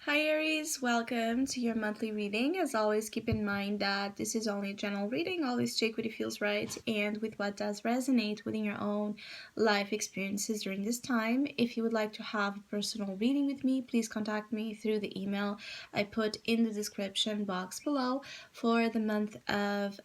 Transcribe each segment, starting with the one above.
Hi Aries, welcome to your monthly reading. As always, keep in mind that this is only a general reading. Always check what it feels right and with what does resonate within your own life experiences during this time. If you would like to have a personal reading with me, please contact me through the email I put in the description box below. For the month of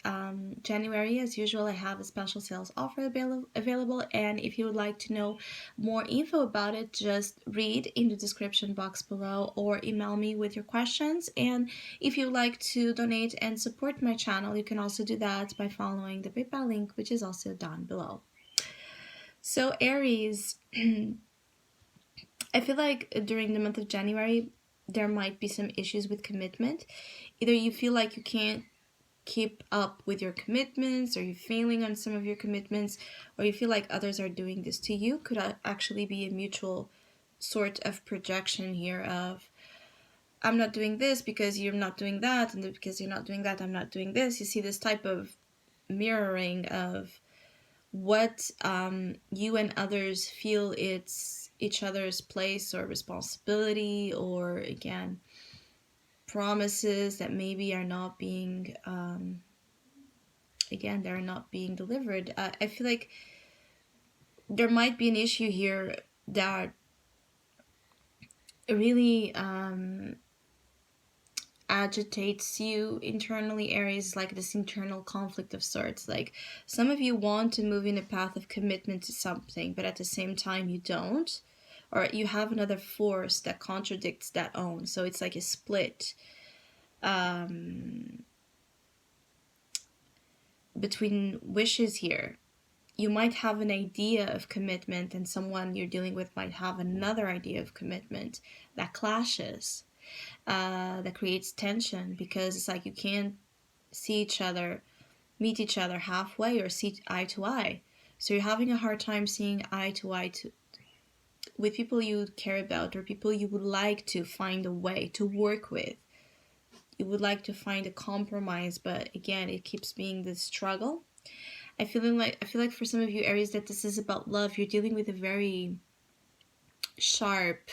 January, as usual, I have a special sales offer available, and if you would like to know more info about it, just read in the description box below or email me with your questions. And if you'd like to donate and support my channel, you can also do that by following the PayPal link, which is also down below. So Aries, I feel like during the month of January, there might be some issues with commitment. Either you feel like you can't keep up with your commitments, or you're failing on some of your commitments, or you feel like others are doing this to you. Could actually be a mutual sort of projection here of, I'm not doing this because you're not doing that, and because you're not doing that, I'm not doing this. You see this type of mirroring of what you and others feel it's each other's place or responsibility, or again, promises that maybe are not being they're not being delivered. I feel like there might be an issue here that really agitates you internally, Aries, like this internal conflict of sorts. Like, some of you want to move in a path of commitment to something, but at the same time you don't, or you have another force that contradicts that own. So it's like a split between wishes here. You might have an idea of commitment, and someone you're dealing with might have another idea of commitment that clashes, that creates tension, because it's like you can't see each other, meet each other halfway, or see eye to eye. So you're having a hard time seeing eye to eye with people you care about, or people you would like to find a way to work with. You would like to find a compromise, but again, it keeps being this struggle. I feel like for some of you Aries that this is about love. You're dealing with a very sharp,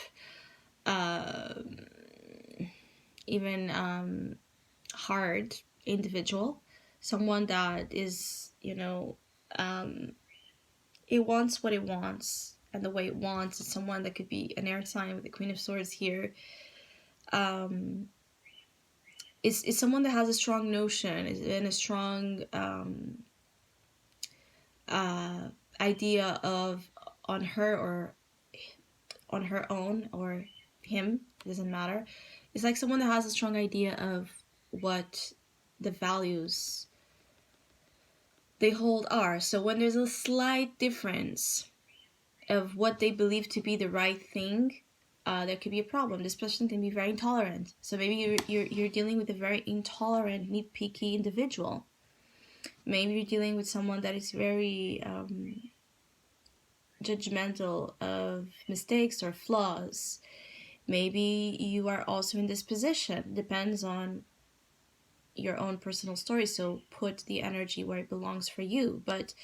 even hard individual, someone that is, it wants what it wants and the way it wants. It's someone that could be an air sign with the Queen of Swords here. Is someone that has a strong notion and a strong idea of on her or on her own, or him, it doesn't matter. It's like someone that has a strong idea of what the values they hold are. So when there's a slight difference of what they believe to be the right thing, there could be a problem. This person can be very intolerant. So maybe you're dealing with a very intolerant, nitpicky individual. Maybe you're dealing with someone that is very judgmental of mistakes or flaws. Maybe you are also in this position. Depends on your own personal story. So put the energy where it belongs for you. But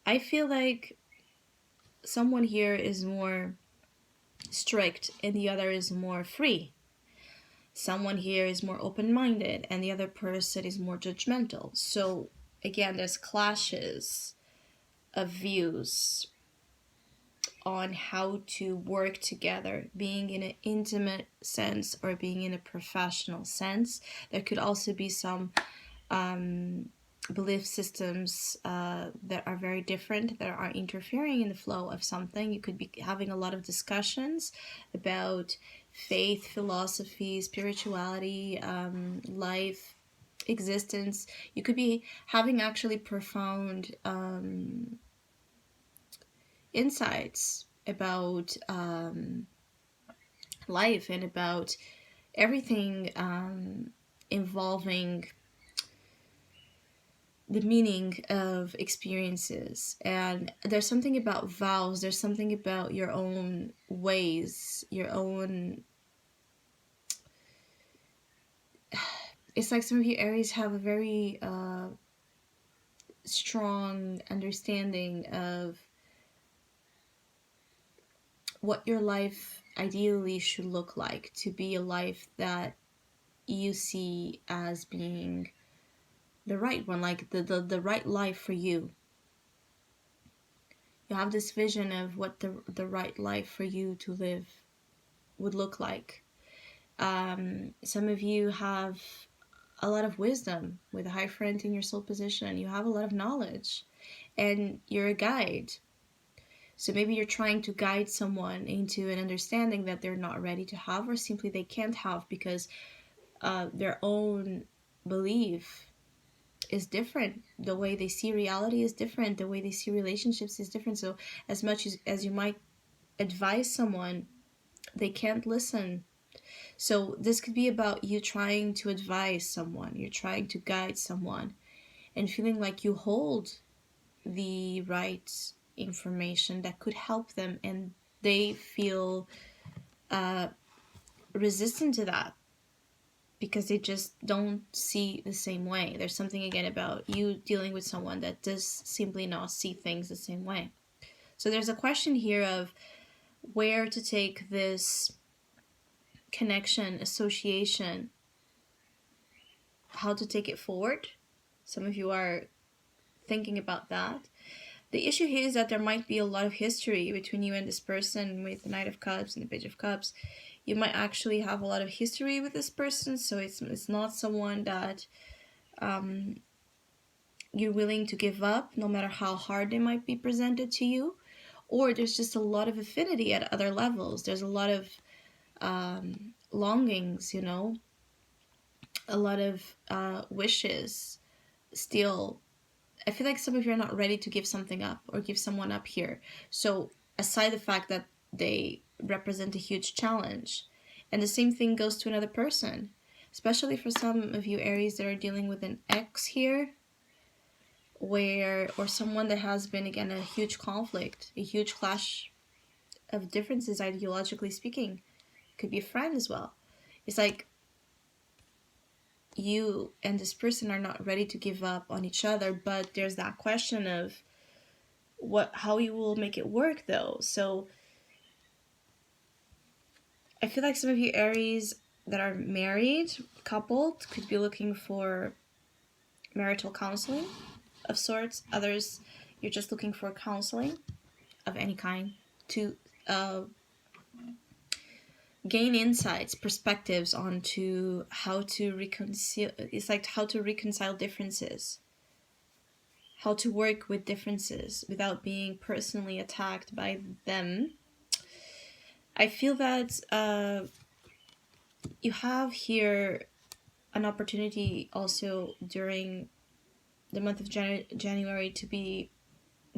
I feel like someone here is more strict and the other is more free. Someone here is more open-minded and the other person is more judgmental. So again, there's clashes of views on how to work together, being in an intimate sense or being in a professional sense. There could also be some belief systems that are very different, that are interfering in the flow of something. You could be having a lot of discussions about faith, philosophy, spirituality, life, existence. You could be having actually profound insights about life and about everything involving the meaning of experiences. And there's something about vows, there's something about your own ways, your own, it's like some of you Aries have a very strong understanding of what your life ideally should look like, to be a life that you see as being the right one, like the right life for you. You have this vision of what the right life for you to live would look like. Some of you have a lot of wisdom with a Hierophant in your soul position. You have a lot of knowledge, and you're a guide. So maybe you're trying to guide someone into an understanding that they're not ready to have, or simply they can't have because their own belief is different. The way they see reality is different. The way they see relationships is different. So as much as you might advise someone, they can't listen. So this could be about you trying to advise someone, you're trying to guide someone, and feeling like you hold the right information that could help them, and they feel resistant to that because they just don't see the same way. There's something again about you dealing with someone that does simply not see things the same way. So there's a question here of where to take this connection, association, how to take it forward. Some of you are thinking about that. The issue here is that there might be a lot of history between you and this person with the Knight of Cups and the Page of Cups. You might actually have a lot of history with this person, so it's not someone that you're willing to give up, no matter how hard they might be presented to you. Or there's just a lot of affinity at other levels. There's a lot of longings, you know, a lot of wishes still. I feel like some of you are not ready to give something up or give someone up here. So aside the fact that they represent a huge challenge, and the same thing goes to another person, especially for some of you Aries that are dealing with an ex here, or someone that has been, again, a huge conflict, a huge clash of differences ideologically speaking. Could be a friend as well. It's like you and this person are not ready to give up on each other, but there's that question of how you will make it work though. So I feel like some of you Aries that are married, coupled, could be looking for marital counseling of sorts. Others, you're just looking for counseling of any kind to gain insights, perspectives onto how to reconcile. It's like how to reconcile differences, how to work with differences without being personally attacked by them. I feel that you have here an opportunity also during the month of January to be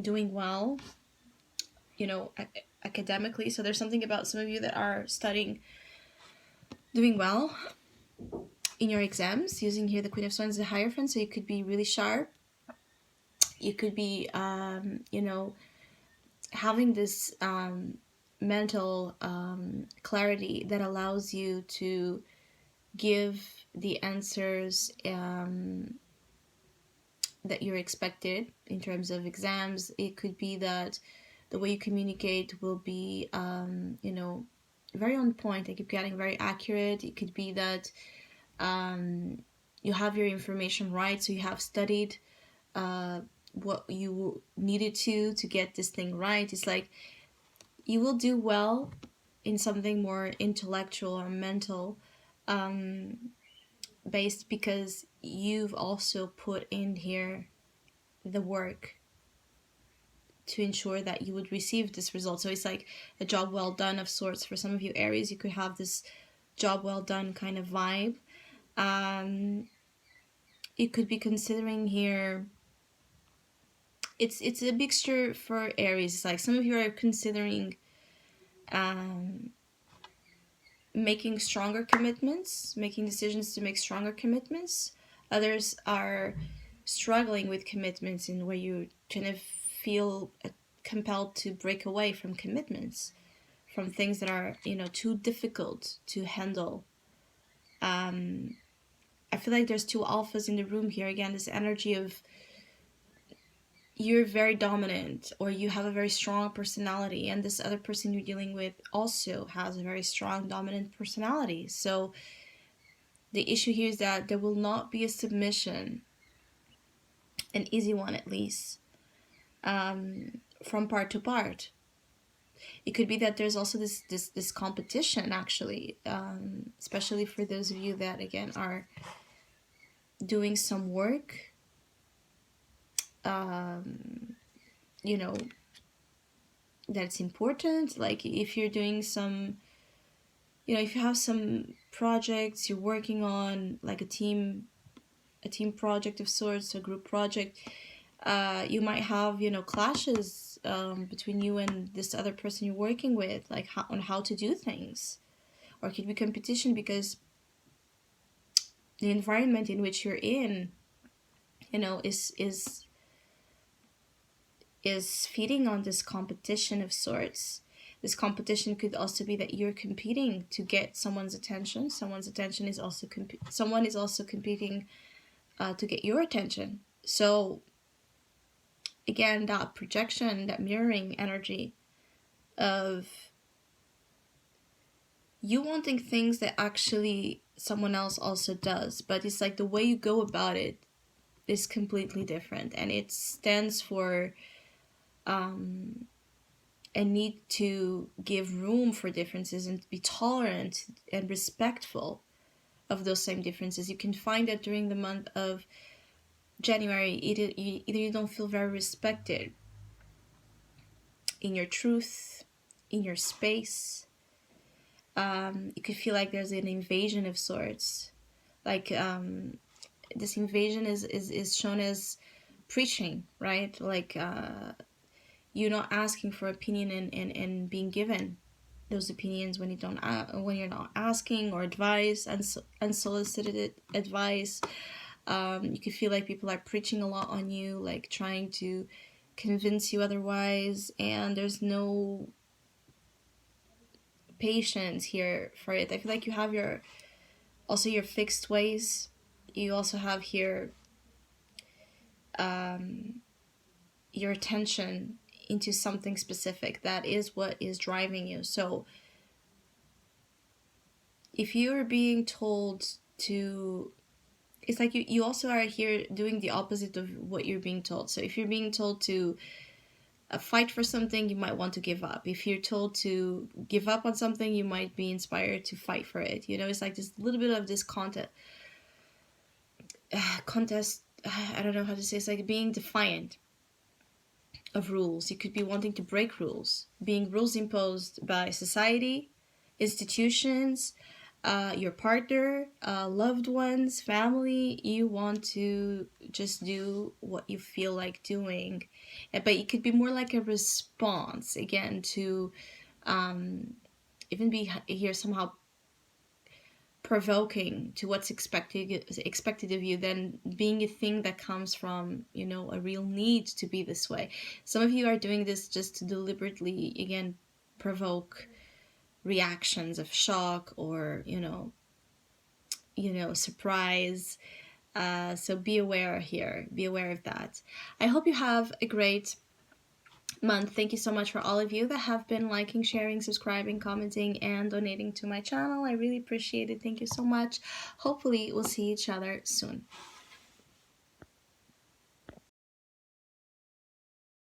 doing well, you know, academically. So there's something about some of you that are studying, doing well in your exams, using here the Queen of Swords as a Hierophant. So you could be really sharp. You could be, you know, having this mental clarity that allows you to give the answers that you're expected in terms of exams. It could be that the way you communicate will be, you know, very on point. It could be getting very accurate. It could be that you have your information right, so you have studied what you needed to get this thing right. It's like you will do well in something more intellectual or mental based, because you've also put in here the work to ensure that you would receive this result. So it's like a job well done of sorts. For some of you Aries, you could have this job well done kind of vibe. You could be considering here, it's a mixture for Aries. It's like some of you are considering making stronger commitments, making decisions to make stronger commitments. Others are struggling with commitments in where you kind of feel compelled to break away from commitments, from things that are, you know, too difficult to handle. I feel like there's two alphas in the room here. Again, this energy of you're very dominant, or you have a very strong personality, and this other person you're dealing with also has a very strong dominant personality. So the issue here is that there will not be a submission, an easy one at least, from part to part. It could be that there's also this competition, actually, especially for those of you that, again, are doing some work, you know, that's important. Like if you're doing some, if you have some projects you're working on, like a team project of sorts, a group project, you might have, clashes between you and this other person you're working with, like on how to do things. Or it could be competition because the environment in which you're in, is feeding on this competition of sorts. This competition could also be that you're competing to get someone's attention. Someone is also competing to get your attention. So again, that projection, that mirroring energy of you wanting things that actually someone else also does, but it's like the way you go about it is completely different, and it stands for a need to give room for differences and be tolerant and respectful of those same differences. You can find that during the month of January, either you don't feel very respected in your truth, in your space. You could feel like there's an invasion of sorts. Like this invasion is shown as preaching, right? Like you're not asking for opinion and being given those opinions when you're not asking, or advice, unsolicited advice. You could feel like people are preaching a lot on you, like trying to convince you otherwise, and there's no patience here for it. I feel like you have your fixed ways. You also have here your attention into something specific. That is what is driving you. So if you're being told to, it's like you also are here doing the opposite of what you're being told. So if you're being told to fight for something, you might want to give up. If you're told to give up on something, you might be inspired to fight for it. It's like this little bit of this contest. I don't know how to say. It's like being defiant of rules. You could be wanting to break rules, being rules imposed by society, institutions, your partner, loved ones, family. You want to just do what you feel like doing, but it could be more like a response, again, to even be here somehow provoking to what's expected of you, than being a thing that comes from a real need to be this way. Some of you are doing this just to deliberately, again, provoke reactions of shock or surprise. So be aware here. Be aware of that. I hope you have a great month. Thank you so much for all of you that have been liking, sharing, subscribing, commenting, and donating to my channel. I really appreciate it. Thank you so much. Hopefully we'll see each other soon.